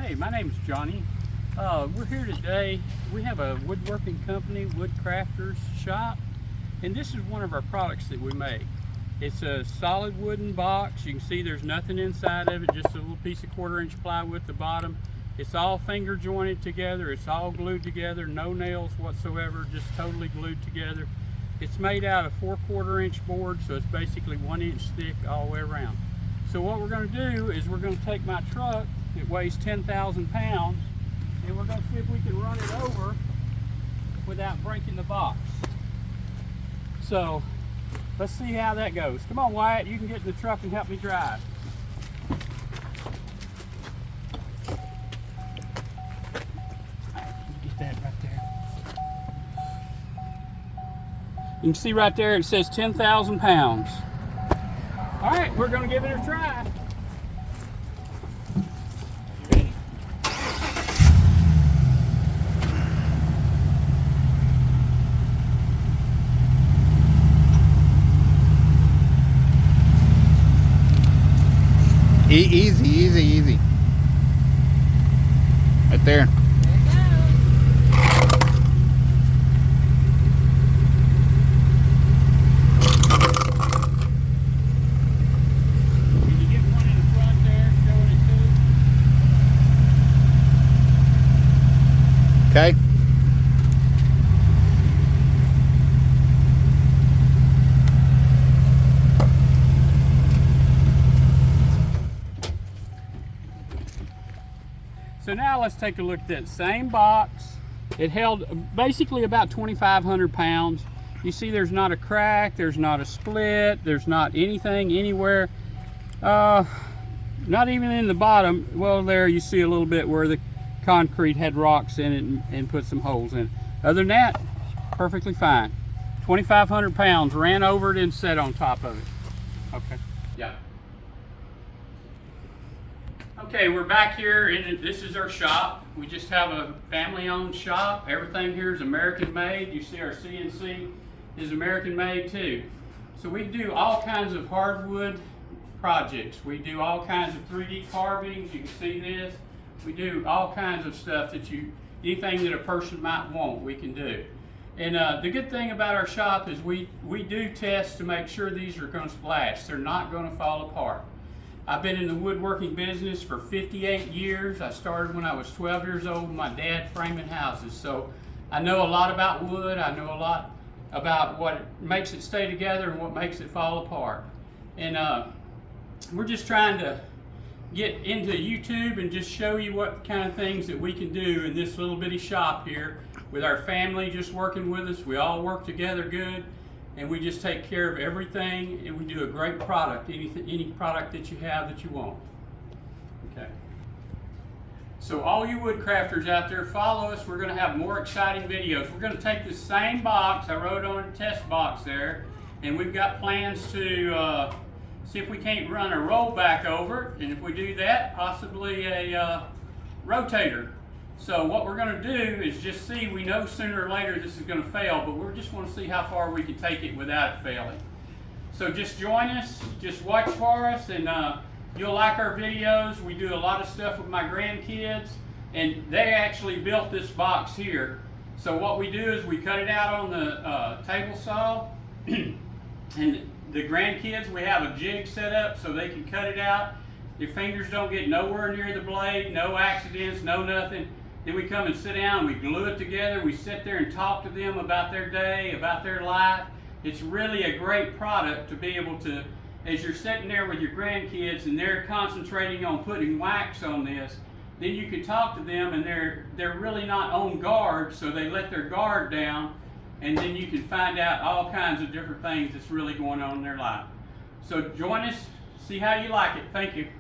Hey, my name's Johnny. We're here today. We have a woodworking company, Wood Crafters Shop, and this is one of our products that we make. It's a solid wooden box. You can see there's nothing inside of it, just a little piece of 1/4-inch plywood at the bottom. It's all finger jointed together. It's all glued together, no nails whatsoever, just totally glued together. It's made out of 4 1/4-inch board, so it's basically 1 inch thick all the way around. So what we're going to do is we're going to take my truck that weighs 10,000 pounds and we're going to see if we can run it over without breaking the box. So let's see how that goes. Come on, Wyatt, you can get in the truck and help me drive. Get that right there. You can see right there it says 10,000 pounds. All right, we're going to give it a try. You ready? Easy. Right there. Okay. So now let's take a look at that same box. It held basically about 2,500 pounds. You see there's not a crack, there's not a split, there's not anything anywhere. Not even in the bottom. Well, there you see a little bit where the concrete had rocks in it and put some holes in it. Other than that, perfectly fine. 2,500 pounds, ran over it and sat on top of it. Okay, yeah. Okay, we're back here and this is our shop. We just have a family-owned shop. Everything here is American-made. You see our CNC is American-made too. So we do all kinds of hardwood projects. We do all kinds of 3D carvings. You can see this. We do all kinds of stuff that anything that a person might want, we can do. And the good thing about our shop is we do test to make sure these are going to last. They're not going to fall apart. I've been in the woodworking business for 58 years. I started when I was 12 years old with my dad framing houses. So I know a lot about wood. I know a lot about what makes it stay together and what makes it fall apart. And we're just trying to get into YouTube and just show you what kind of things that we can do in this little bitty shop here with our family just working with us. We all work together good and we just take care of everything and we do a great product, any product that you have that you want. Okay. So all you wood crafters out there, follow us. We're going to have more exciting videos. We're going to take this same box, I wrote on a test box there, and we've got plans to see if we can't run a rollback over it, and if we do that, possibly a rotator. So what we're going to do is just see, we know sooner or later this is going to fail, but we just want to see how far we can take it without it failing. So just join us, just watch for us, and you'll like our videos. We do a lot of stuff with my grandkids, and they actually built this box here. So what we do is we cut it out on the table saw, and the grandkids, we have a jig set up so they can cut it out. Their fingers don't get nowhere near the blade, no accidents, no nothing. Then we come and sit down, we glue it together, we sit there and talk to them about their day, about their life. It's really a great product to be able to, as you're sitting there with your grandkids and they're concentrating on putting wax on this, then you can talk to them and they're really not on guard, so they let their guard down, and then you can find out all kinds of different things that's really going on in their life. So join us, see how you like it. Thank you.